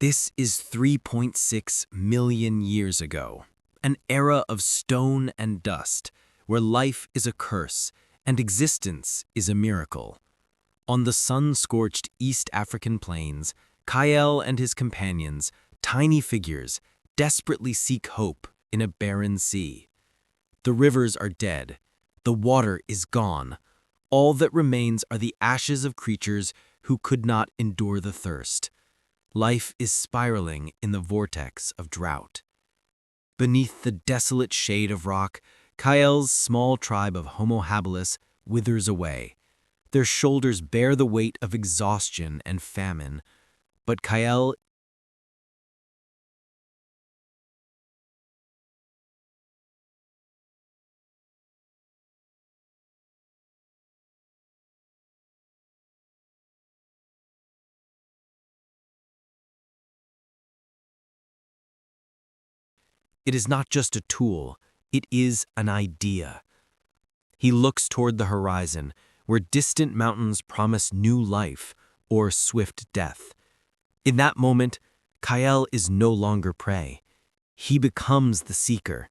This is 3.6 million years ago, an era of stone and dust, where life is a curse and existence is a miracle. On the sun-scorched East African plains, Kael and his companions, tiny figures, desperately seek hope in a barren sea. The rivers are dead, the water is gone. All that remains are the ashes of creatures who could not endure the thirst. Life is spiraling in the vortex of drought. Beneath the desolate shade of rock, Kael's small tribe of Homo habilis withers away. Their shoulders bear the weight of exhaustion and famine, but Kael it is not just a tool, it is an idea. He looks toward the horizon, where distant mountains promise new life or swift death. In that moment, Kael is no longer prey. He becomes the seeker.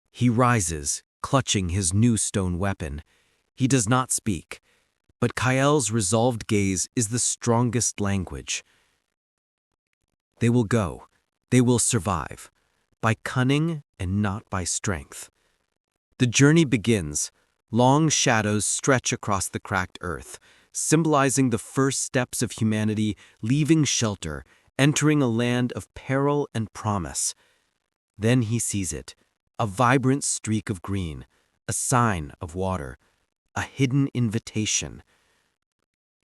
He rises, clutching his new stone weapon. He does not speak, but Kael's resolved gaze is the strongest language. They will go. They will survive, by cunning and not by strength. The journey begins. Long shadows stretch across the cracked earth, symbolizing the first steps of humanity leaving shelter, entering a land of peril and promise. Then he sees it, a vibrant streak of green, a sign of water, a hidden invitation.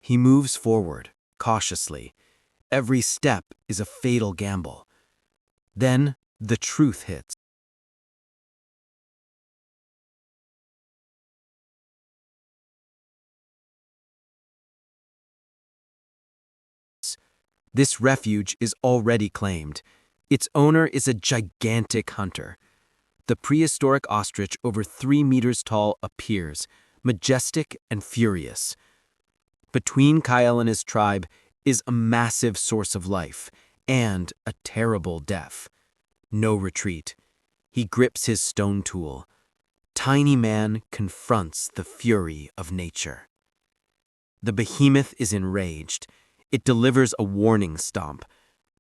He moves forward, cautiously. Every step is a fatal gamble. Then the truth hits. This refuge is already claimed. Its owner is a gigantic hunter. The prehistoric ostrich, over 3 meters tall, appears, majestic and furious. Between Kael and his tribe is a massive source of life and a terrible death. No retreat. He grips his stone tool. Tiny man confronts the fury of nature. The behemoth is enraged. It delivers a warning stomp.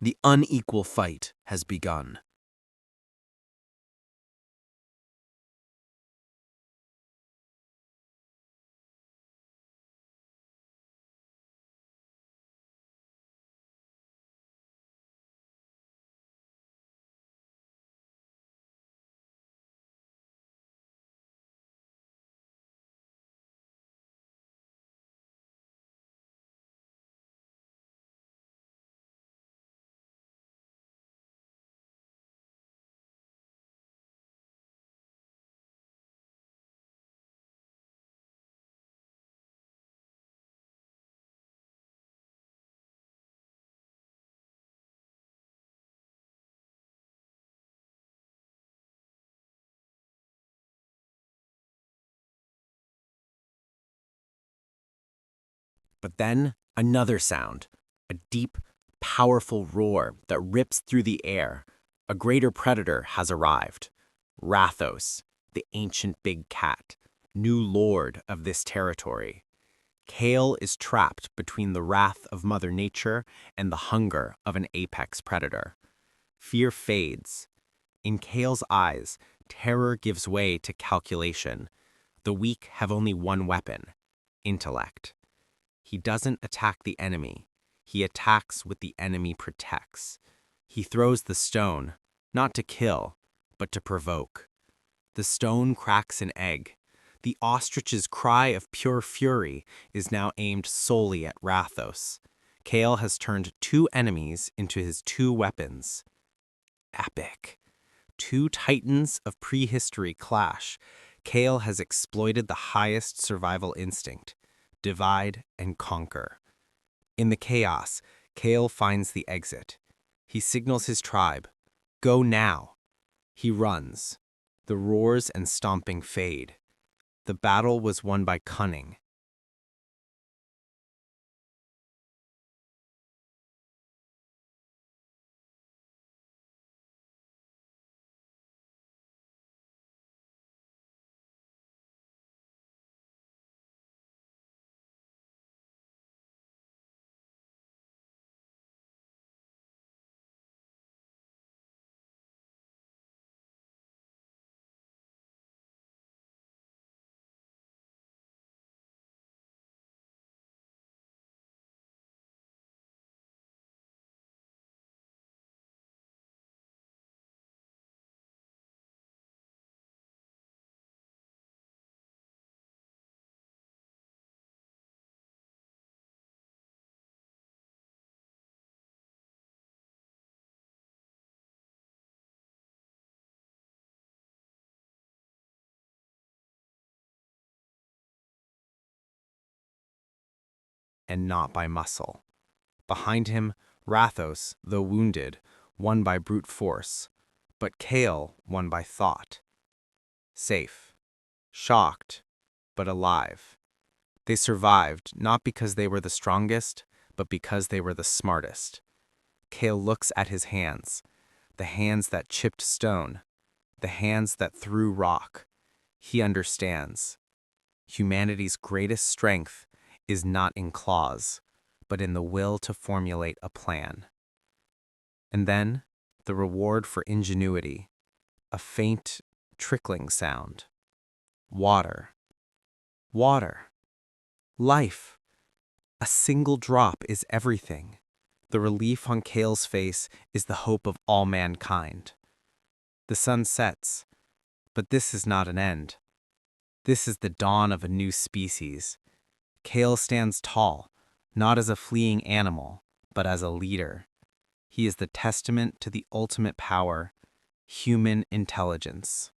The unequal fight has begun. But then, another sound, a deep, powerful roar that rips through the air. A greater predator has arrived. Rathos, the ancient big cat, new lord of this territory. Kael is trapped between the wrath of Mother Nature and the hunger of an apex predator. Fear fades. In Kael's eyes, terror gives way to calculation. The weak have only one weapon: intellect. He doesn't attack the enemy. He attacks what the enemy protects. He throws the stone, not to kill, but to provoke. The stone cracks an egg. The ostrich's cry of pure fury is now aimed solely at Rathos. Kael has turned 2 enemies into his 2 weapons. Epic. 2 titans of prehistory clash. Kale has exploited the highest survival instinct: divide and conquer. In the chaos, Kale finds the exit. He signals his tribe, "Go now." He runs. The roars and stomping fade. The battle was won by cunning. And not by muscle. Behind him, Rathos, though wounded, won by brute force, but Kale won by thought. Safe, shocked, but alive. They survived not because they were the strongest, but because they were the smartest. Kale looks at his hands, the hands that chipped stone, the hands that threw rock. He understands. Humanity's greatest strength is not in claws, but in the will to formulate a plan. And then, the reward for ingenuity, a faint, trickling sound. Water. Water. Life. A single drop is everything. The relief on Kale's face is the hope of all mankind. The sun sets, but this is not an end. This is the dawn of a new species. Kale stands tall, not as a fleeing animal, but as a leader. He is the testament to the ultimate power, human intelligence.